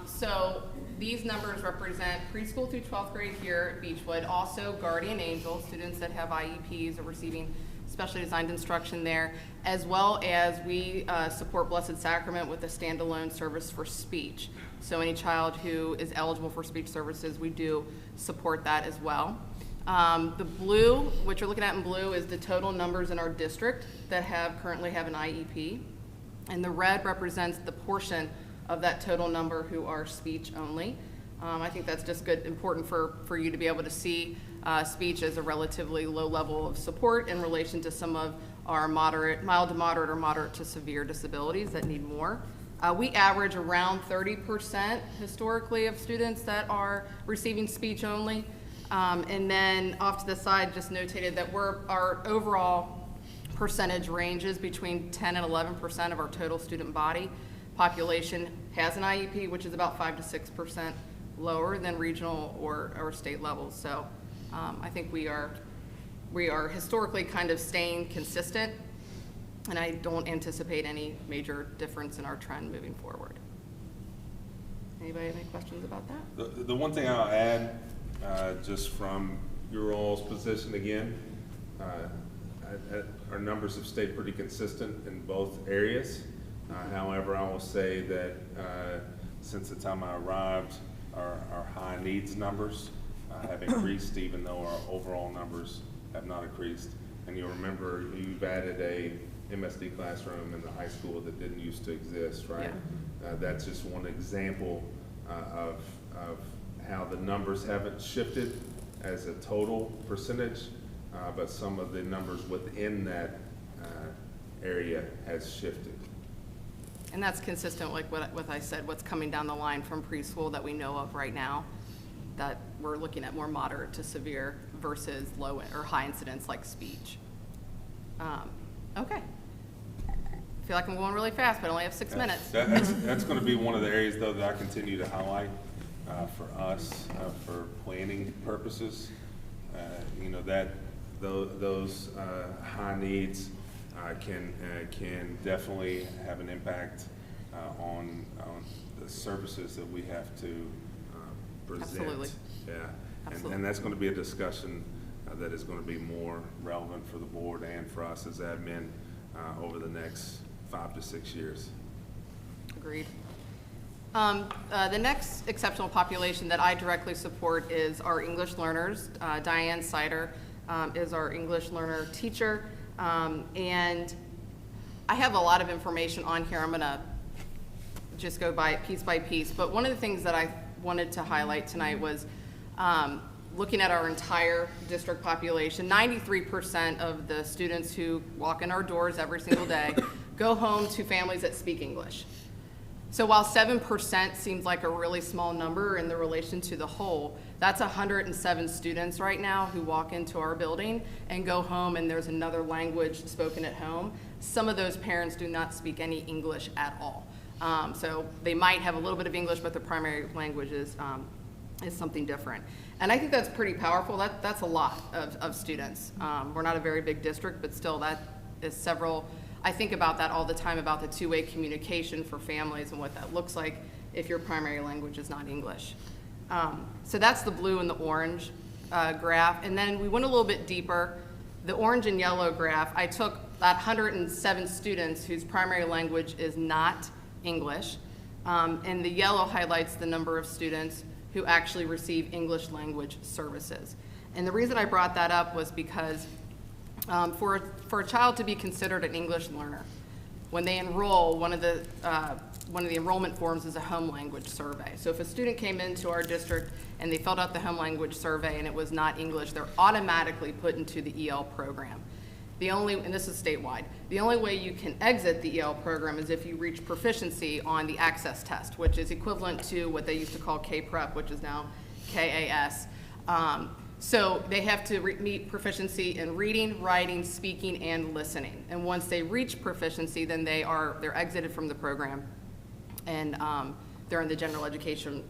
So these numbers represent preschool through 12th grade here at Beechwood, also guardian angel, students that have IEPs or receiving specially designed instruction there, as well as we support Blessed Sacrament with a standalone service for speech. So any child who is eligible for speech services, we do support that as well. The blue, what you're looking at in blue, is the total numbers in our district that currently have an IEP. And the red represents the portion of that total number who are speech only. I think that's just important for you to be able to see speech as a relatively low level of support in relation to some of our mild to moderate or moderate to severe disabilities that need more. We average around 30% historically of students that are receiving speech only. And then off to the side, just notated that our overall percentage ranges between 10 and 11% of our total student body population has an IEP, which is about 5 to 6% lower than regional or state levels. So I think we are historically kind of staying consistent, and I don't anticipate any major difference in our trend moving forward. Anybody have any questions about that? The one thing I'll add, just from your all's position again, our numbers have stayed pretty consistent in both areas. However, I will say that since the time I arrived, our high needs numbers have increased, even though our overall numbers have not increased. And you'll remember you've added a MSD classroom in the high school that didn't used to exist, right? Yeah. That's just one example of how the numbers haven't shifted as a total percentage, but some of the numbers within that area has shifted. And that's consistent with what I said, what's coming down the line from preschool that we know of right now, that we're looking at more moderate to severe versus low or high incidence like speech. Okay. I feel like I'm going really fast, but I only have 6 minutes. That's going to be one of the areas, though, that I continue to highlight for us, for planning purposes. You know, those high needs can definitely have an impact on the services that we have to present. Absolutely. Yeah, Absolutely. and that's going to be a discussion that is going to be more relevant for the board and for us as admin over the next 5 to 6 years. Agreed. The next exceptional population that I directly support is our English learners. Diane Sider is our English learner teacher. And I have a lot of information on here. I'm going to just go by piece, but one of the things that I wanted to highlight tonight was looking at our entire district population. 93% of the students who walk in our doors every single day go home to families that speak English. So while 7% seems like a really small number in the relation to the whole, that's 107 students right now who walk into our building and go home and there's another language spoken at home. Some of those parents do not speak any English at all. So they might have a little bit of English, but their primary language is something different. And I think that's pretty powerful. That's a lot of students. We're not a very big district, but still that is several. I think about that all the time, about the two-way communication for families and what that looks like if your primary language is not English. So that's the blue and the orange graph. And then we went a little bit deeper. The orange and yellow graph, I took that 107 students whose primary language is not English. And the yellow highlights the number of students who actually receive English language services. And the reason I brought that up was because for a child to be considered an English learner, when they enroll, one of the enrollment forms is a home language survey. So if a student came into our district and they filled out the home language survey and it was not English, they're automatically put into the EL program. And this is statewide, the only way you can exit the EL program is if you reach proficiency on the access test, which is equivalent to what they used to call K-Prep, which is now KAS. So they have to meet proficiency in reading, writing, speaking, and listening. And once they reach proficiency, then they're exited from the program, and they're in the general education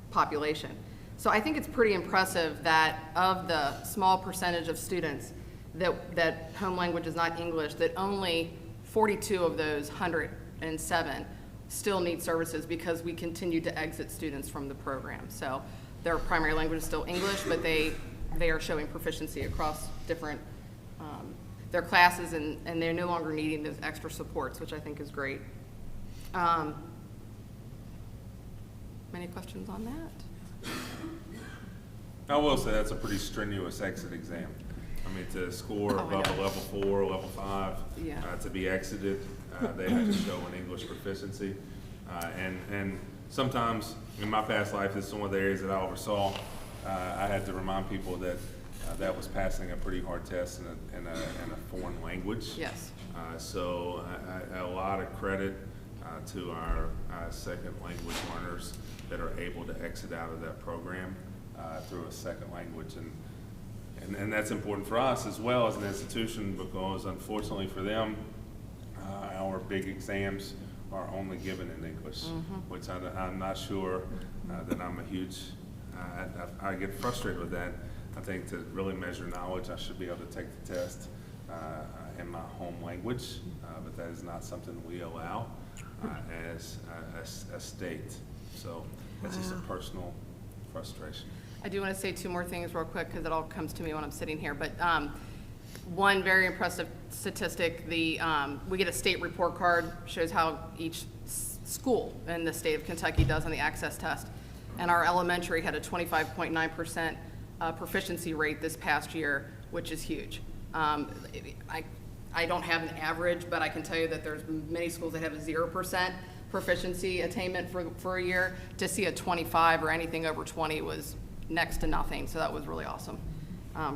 population. So I think it's pretty impressive that of the small percentage of students that home language is not English, that only 42 of those 107 still need services because we continue to exit students from the program. So their primary language is still English, but they are showing proficiency across different their classes, and they're no longer needing those extra supports, which I think is great. Many questions on that? I will say that's a pretty strenuous exit exam. I mean, to score above a level 4, level 5, to be exited, they have to show an English proficiency. And sometimes, in my past life, this is one of the areas that I oversaw. I had to remind people that that was passing a pretty hard test in a foreign language. Yes. So a lot of credit to our second language learners that are able to exit out of that program through a second language. And that's important for us as well as an institution, because unfortunately for them, our big exams are only given in English, which I'm not sure that I'm a huge, I get frustrated with that. I think to really measure knowledge, I should be able to take the test in my home language, but that is not something we allow as a state. So that's just a personal frustration. I do want to say two more things real quick because it all comes to me when I'm sitting here. But one very impressive statistic, we get a state report card, shows how each school in the state of Kentucky does on the access test. And our elementary had a 25.9% proficiency rate this past year, which is huge. I don't have an average, but I can tell you that there's many schools that have a 0% proficiency attainment for a year. To see a 25 or anything over 20 was next to nothing, so that was really awesome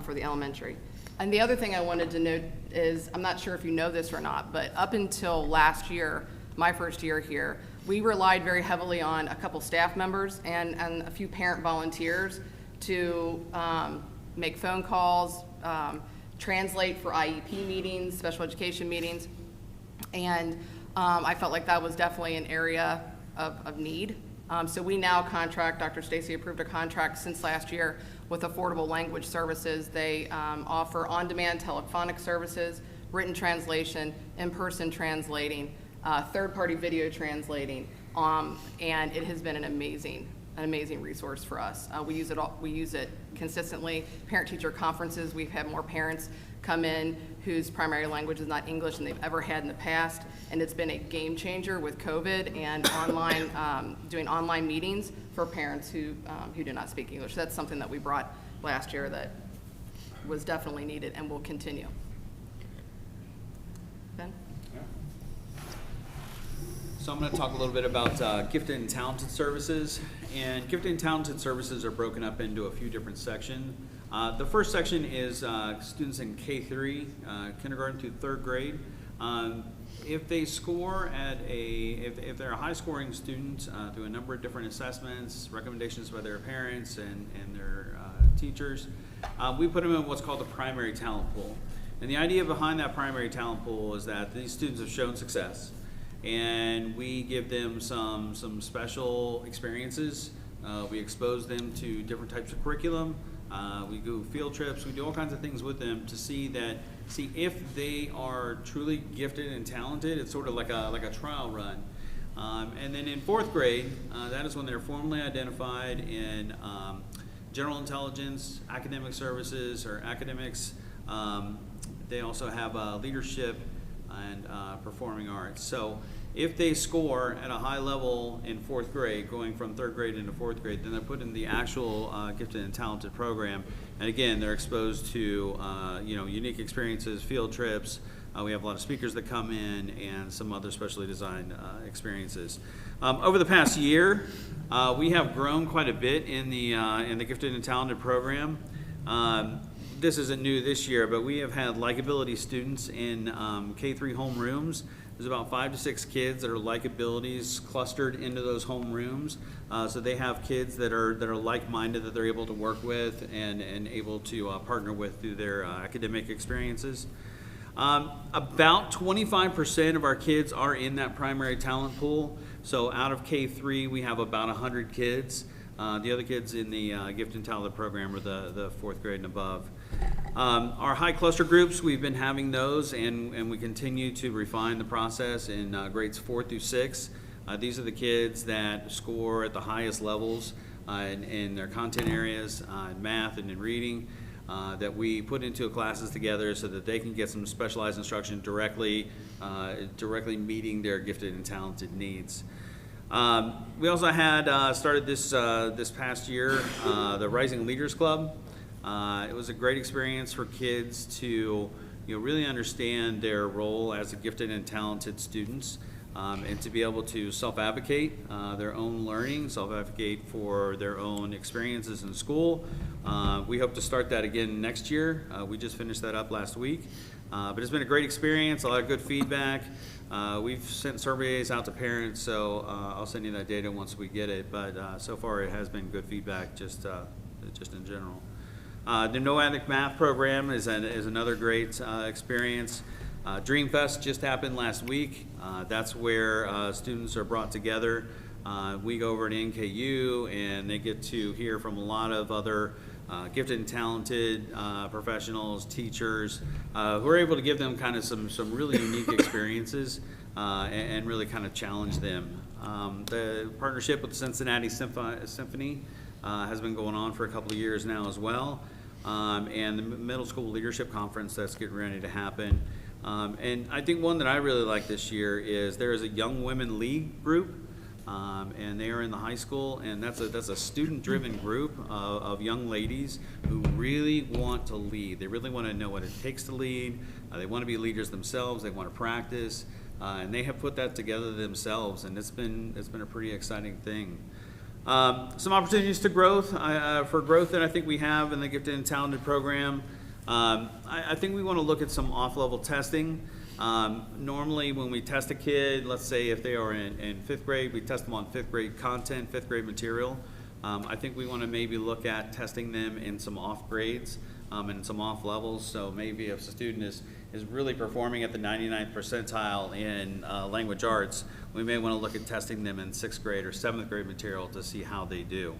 for the elementary. And the other thing I wanted to note is, I'm not sure if you know this or not, but up until last year, my first year here, we relied very heavily on a couple staff members and a few parent volunteers to make phone calls, translate for IEP meetings, special education meetings, and I felt like that was definitely an area of need. So we now contract, Dr. Stacy approved a contract since last year with Affordable Language Services. They offer on-demand telephonic services, written translation, in-person translating, third-party video translating, and it has been an amazing resource for us. We use it consistently. Parent-teacher conferences, we've had more parents come in whose primary language is not English than they've ever had in the past, and it's been a game changer with COVID and online, doing online meetings for parents who do not speak English. That's something that we brought last year that was definitely needed and will continue. Ben? So I'm going to talk a little bit about gifted and talented services. And gifted and talented services are broken up into a few different sections. The first section is students in K3, kindergarten to third grade. If they score at if they're a high scoring student through a number of different assessments, recommendations by their parents and their teachers, we put them in what's called the primary talent pool. And the idea behind that primary talent pool is that these students have shown success, and we give them some special experiences. We expose them to different types of curriculum. We do field trips. We do all kinds of things with them to see if they are truly gifted and talented. It's sort of like a trial run. And then in fourth grade, that is when they're formally identified in general intelligence, academic services, or academics. They also have leadership and performing arts. So if they score at a high level in fourth grade, going from third grade into fourth grade, then they're put in the actual gifted and talented program. And again, they're exposed to unique experiences, field trips. We have a lot of speakers that come in and some other specially designed experiences. Over the past year, we have grown quite a bit in the gifted and talented program. This isn't new this year, but we have had likability students in K3 homerooms There's about 5 to 6 kids that are like abilities clustered into those home rooms. So they have kids that are like-minded that they're able to work with and able to partner with through their academic experiences. About 25% of our kids are in that primary talent pool. So out of K3, we have about 100 kids. The other kids in the Gift and Talent program are the 4th grade and above. Our high cluster groups, we've been having those, and we continue to refine the process in grades 4 through 6. These are the kids that score at the highest levels in their content areas, in math and in reading, that we put into classes together so that they can get some specialized instruction directly meeting their gifted and talented needs. We also had started this past year the Rising Leaders Club. It was a great experience for kids to really understand their role as a gifted and talented students, and to be able to self-advocate their own learning, self-advocate for their own experiences in school. We hope to start that again next year. We just finished that up last week. But it's been a great experience, a lot of good feedback. We've sent surveys out to parents, so I'll send you that data once we get it. But so far it has been good feedback just in general. The No Attic Math program is another great experience. Dreamfest just happened last week. That's where students are brought together. We go over to NKU and they get to hear from a lot of other gifted and talented professionals, teachers, who are able to give them kind of some really unique experiences and really kind of challenge them. The partnership with the Cincinnati Symphony has been going on for a couple of years now as well. And the Middle School Leadership Conference that's getting ready to happen. And I think one that I really like this year is there is a Young Women League group, and they are in the high school, and that's a student-driven group of young ladies who really want to lead. They really want to know what it takes to lead. They want to be leaders themselves. They want to practice, and they have put that together themselves, and it's been a pretty exciting thing. Some opportunities to growth for growth that I think we have in the Gifted and Talented program. I think we want to look at some off-level testing. Normally when we test a kid, let's say if they are in 5th grade, we test them on 5th grade content, 5th grade material. I think we want to maybe look at testing them in some off grades and some off levels. So maybe if a student is really performing at the 99th percentile in language arts, we may want to look at testing them in 6th grade or 7th grade material to see how they do.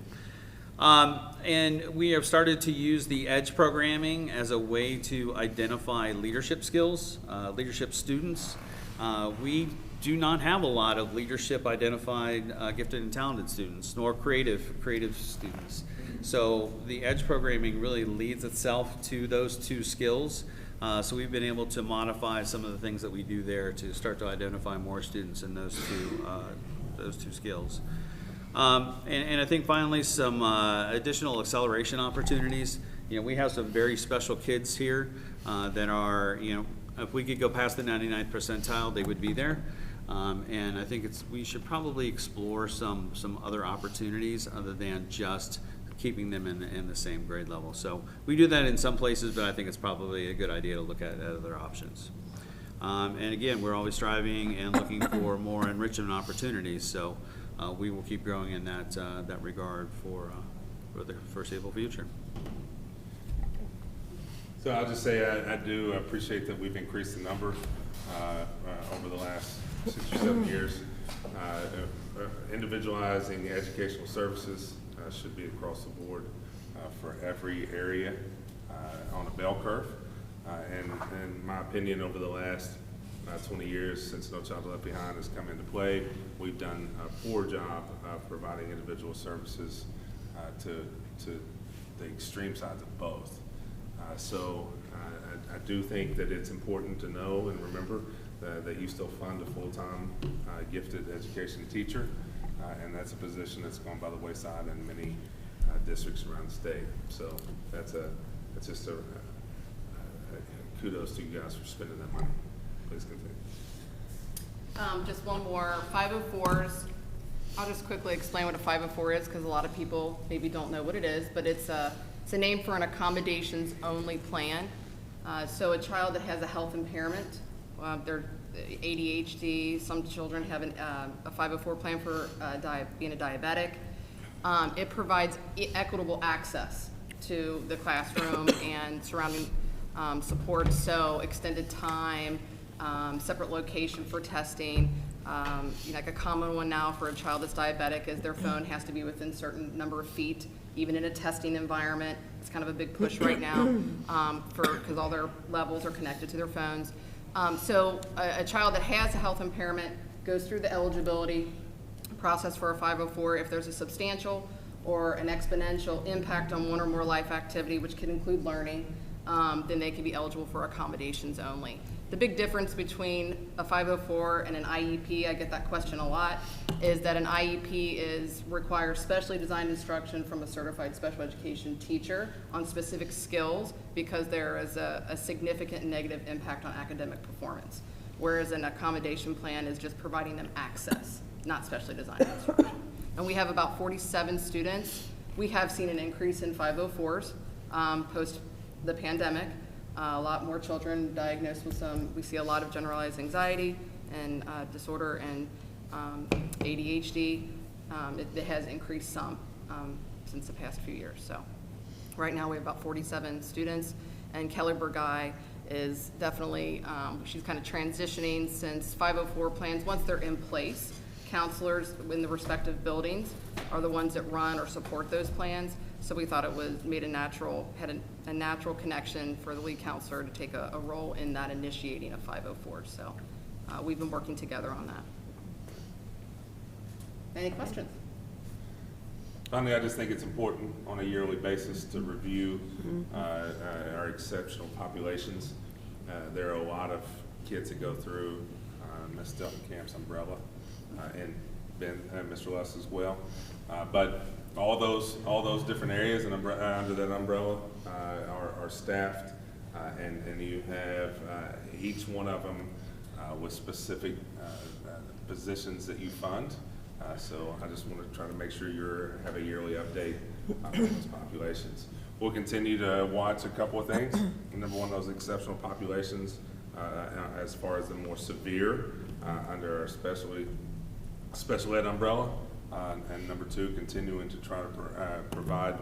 And we have started to use the EDGE programming as a way to identify leadership skills, leadership students. We do not have a lot of leadership identified gifted and talented students, nor creative students. So the EDGE programming really leads itself to those two skills. So we've been able to modify some of the things that we do there to start to identify more students in those two skills. And I think finally some additional acceleration opportunities. We have some very special kids here that are, if we could go past the 99th percentile, they would be there. And I think we should probably explore some other opportunities other than just keeping them in the same grade level. So we do that in some places, but I think it's probably a good idea to look at other options. And again, we're always striving and looking for more enrichment opportunities. So we will keep growing in that regard for the foreseeable future. So I'll just say I do appreciate that we've increased the number over the last 6 or 7 years. Individualizing educational services should be across the board for every area on a bell curve. And in my opinion, over the last 20 years since No Child Left Behind has come into play, we've done a poor job of providing individual services to the extreme sides of both. So I do think that it's important to know and remember that you still fund a full-time gifted education teacher, and that's a position that's gone by the wayside in many districts around the state. So that's just a kudos to you guys for spending that money. Please continue. Just one more, 504s. I'll just quickly explain what a 504 is because a lot of people maybe don't know what it is, but it's a name for an accommodations only plan. So a child that has a health impairment, ADHD. Some children have a 504 plan for being a diabetic. It provides equitable access to the classroom and surrounding support, so extended time, separate location for testing. Like a common one now for a child that's diabetic is their phone has to be within a certain number of feet, even in a testing environment. It's kind of a big push right now because all their levels are connected to their phones. So a child that has a health impairment goes through the eligibility process for a 504. If there's a substantial or an exponential impact on one or more life activity, which can include learning, then they can be eligible for accommodations only. The big difference between a 504 and an IEP, I get that question a lot, is that an IEP requires specially designed instruction from a certified special education teacher on specific skills because there is a significant negative impact on academic performance, whereas an accommodation plan is just providing them access, not specially designed instruction. And we have about 47 students. We have seen an increase in 504s post the pandemic. A lot more children diagnosed with we see a lot of generalized anxiety and disorder and ADHD. It has increased some since the past few years. So right now we have about 47 students, and Kelly Burgai is definitely, she's kind of transitioning since 504 plans, once they're in place, counselors in the respective buildings are the ones that run or support those plans. So we thought it had a natural connection for the lead counselor to take a role in that initiating of 504. So we've been working together on that. Any questions? Finally, I just think it's important on a yearly basis to review our exceptional populations. There are a lot of kids that go through Ms. Delton Camp's umbrella, and Ben and Mr. Luss as well. But all those different areas and under that umbrella are staffed, and you have each one of them with specific positions that you fund. So I just want to try to make sure you have a yearly update on those populations. We'll continue to watch a couple of things. Number one, those exceptional populations as far as the more severe under our special ed umbrella. And number two, continuing to try to provide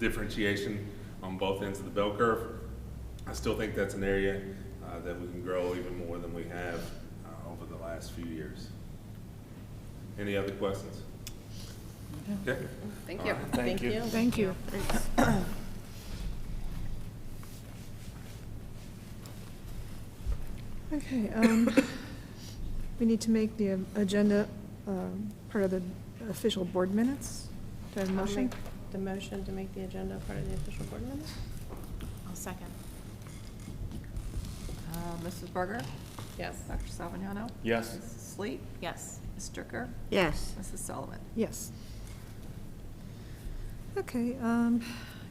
differentiation on both ends of the bell curve. I still think that's an area that we can grow even more than we have over the last few years. Any other questions? Okay. Thank you. Thank you. Thank you. Okay, we need to make the agenda part of the official board minutes. Do I have a motion? I'll make the motion to make the agenda part of the official board minutes. I'll second. Mrs. Berger? Yes. Dr. Salvagnano? Yes. Mrs. Sleet? Yes. Ms. Stricker? Yes. Mrs. Sullivan? Yes. Okay,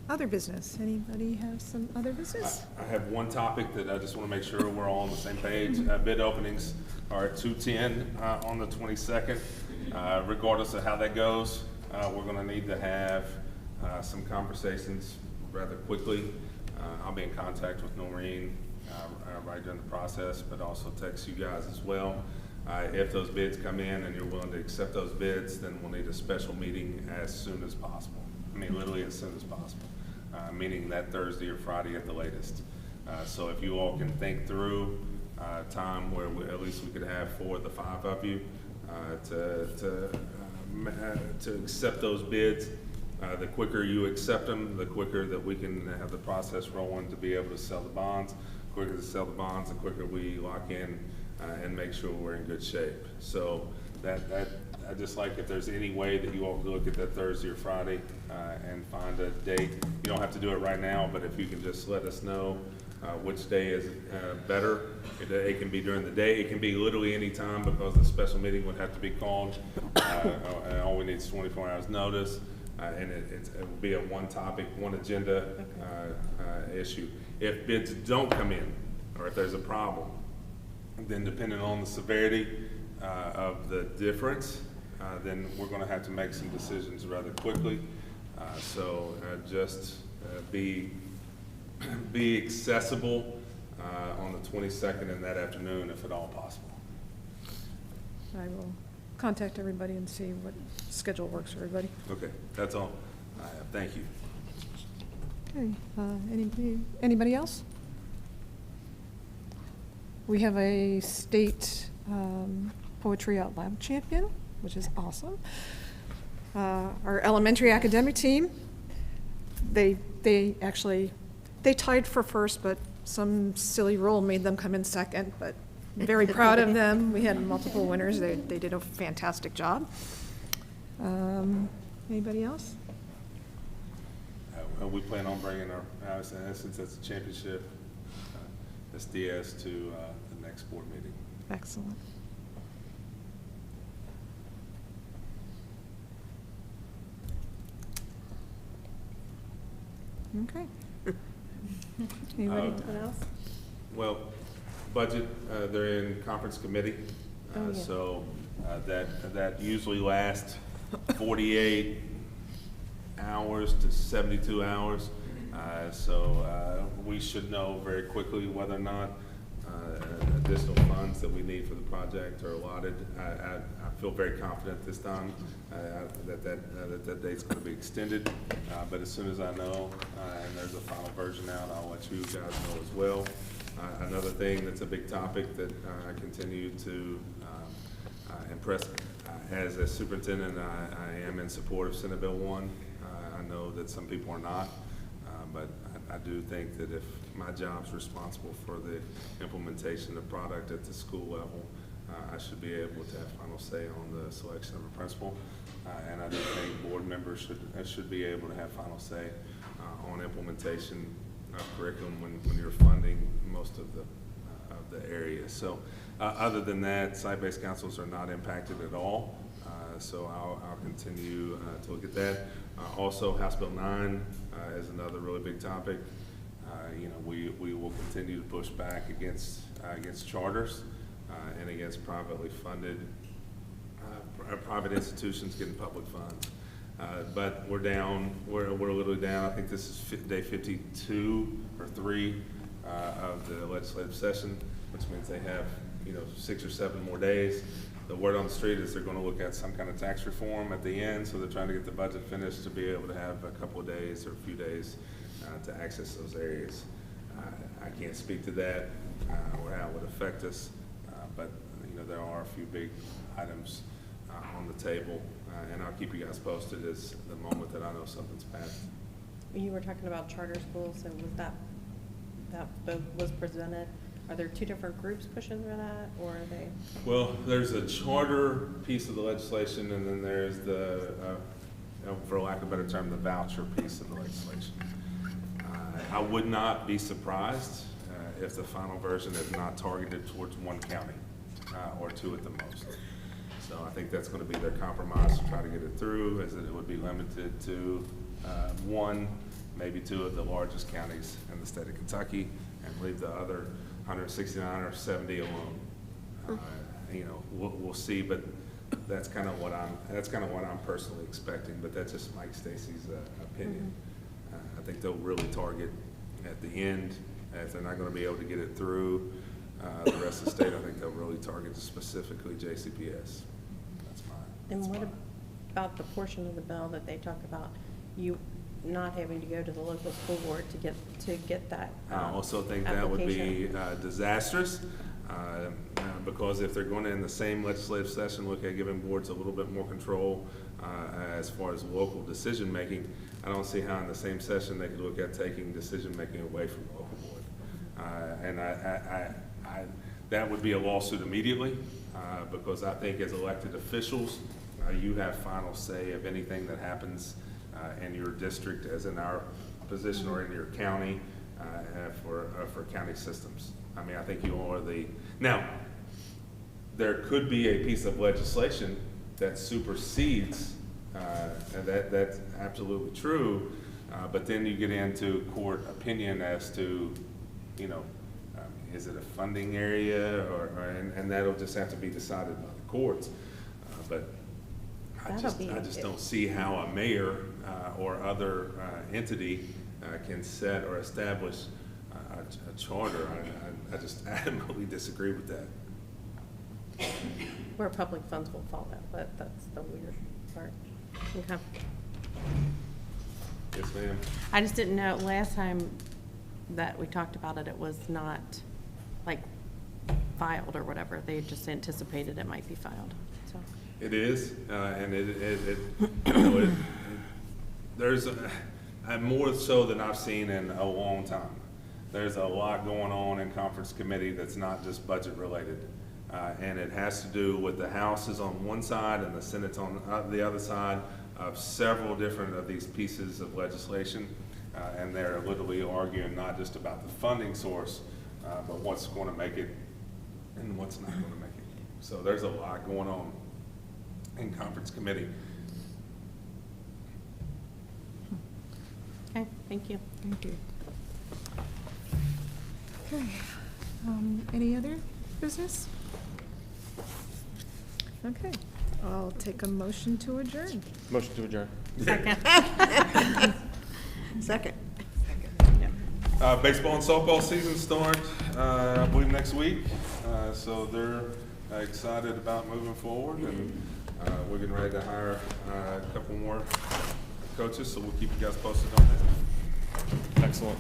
other business. Anybody have some other business? I have one topic that I just want to make sure we're all on the same page. Bid openings are at 2:10 on the 22nd. Regardless of how that goes, we're going to need to have some conversations rather quickly. I'll be in contact with Noreen right during the process, but also text you guys as well. If those bids come in and you're willing to accept those bids, then we'll need a special meeting as soon as possible. I mean, literally as soon as possible, meaning that Thursday or Friday at the latest. So if you all can think through time where at least we could have 4 of the 5 of you to accept those bids. The quicker you accept them, the quicker that we can have the process rolling to be able to sell the bonds. The quicker to sell the bonds, the quicker we lock in and make sure we're in good shape. So that I just like if there's any way that you all could look at that Thursday or Friday and find a date. You don't have to do it right now, but if you can just let us know which day is better. It can be during the day. It can be literally any time because the special meeting would have to be called. And all we need is 24 hours notice. And it will be a one topic, one agenda issue. If bids don't come in, or if there's a problem, then depending on the severity of the difference, then we're going to have to make some decisions rather quickly. So just be accessible on the 22nd in that afternoon, if at all possible. I will contact everybody and see what schedule works for everybody. Okay, that's all I have. Thank you. Okay, anybody else? We have a state Poetry Out Loud champion, which is awesome. Our elementary academic team, they tied for first, but some silly rule made them come in second, but very proud of them. We had multiple winners. They did a fantastic job. Anybody else? We plan on bringing our, since it's a championship, SDS to the next board meeting. Excellent. Okay. Anybody else? Well, budget, they're in conference committee. Oh, yeah. So that usually lasts 48 hours to 72 hours. So we should know very quickly whether or not additional funds that we need for the project are allotted. I feel very confident this time that date's going to be extended. But as soon as I know and there's a final version out, I'll let you guys know as well. Another thing that's a big topic that I continue to impress as a superintendent, I am in support of Senate Bill 1. I know that some people are not, but I do think that if my job's responsible for the implementation of product at the school level, I should be able to have final say on the selection of a principal. And I do think board members should be able to have final say on implementation of curriculum when you're funding most of the area. So other than that, site-based councils are not impacted at all. So I'll continue to look at that. Also, House Bill 9 is another really big topic. We will continue to push back against charters and against privately funded private institutions getting public funds. But we're down. We're literally down. I think this is day 52 or 3 of the legislative session, which means they have 6 or 7 more days. The word on the street is they're going to look at some kind of tax reform at the end, so they're trying to get the budget finished to be able to have a couple of days or a few days to access those areas. I can't speak to that or how it would affect us, but there are a few big items on the table, and I'll keep you guys posted as the moment that I know something's passed. You were talking about charter schools, so was that vote was presented? Are there 2 different groups pushing for that, or are they? Well, there's a charter piece of the legislation, and then there's the, for lack of a better term, the voucher piece of the legislation. I would not be surprised if the final version is not targeted towards one county or 2 at the most. So I think that's going to be their compromise to try to get it through, is that it would be limited to 1, maybe 2 of the largest counties in the state of Kentucky, and leave the other 169 or 70 alone. We'll see, but that's kind of what I'm personally expecting. But that's just Mike Stacy's opinion. I think they'll really target at the end, if they're not going to be able to get it through the rest of the state. I think they'll really target specifically JCPS. And what about the portion of the bill that they talk about you not having to go to the local school board to get that I also think that would be disastrous, because if they're going to, in the same legislative session, look at giving boards a little bit more control as far as local decision making, I don't see how in the same session they could look at taking decision making away from the local board. And that would be a lawsuit immediately, because I think as elected officials, you have final say of anything that happens in your district, as in our position, or in your county, for county systems. I mean, I think you are now, there could be a piece of legislation that supersedes, and that's absolutely true, but then you get into court opinion as to, is it a funding area, and that'll just have to be decided by the courts. But I just don't see how a mayor or other entity can set or establish a charter. I just adamantly disagree with that. Where public funds will fall out, that's the weird part. Okay. Yes, ma'am. I just didn't know, last time that we talked about it, it was not like filed or whatever. They just anticipated it might be filed, so. It is, and you know, there's more so than I've seen in a long time. There's a lot going on in conference committee that's not just budget related. And it has to do with the House is on one side and the Senate's on the other side of several different of these pieces of legislation. And they're literally arguing not just about the funding source, but what's going to make it and what's not going to make it. So there's a lot going on in conference committee. Okay, thank you. Thank you. Okay, any other business? Okay, I'll take a motion to adjourn. Motion to adjourn. Second. Baseball and softball season start, I believe, next week. So they're excited about moving forward, and we're getting ready to hire a couple more coaches, so we'll keep you guys posted on that. Excellent.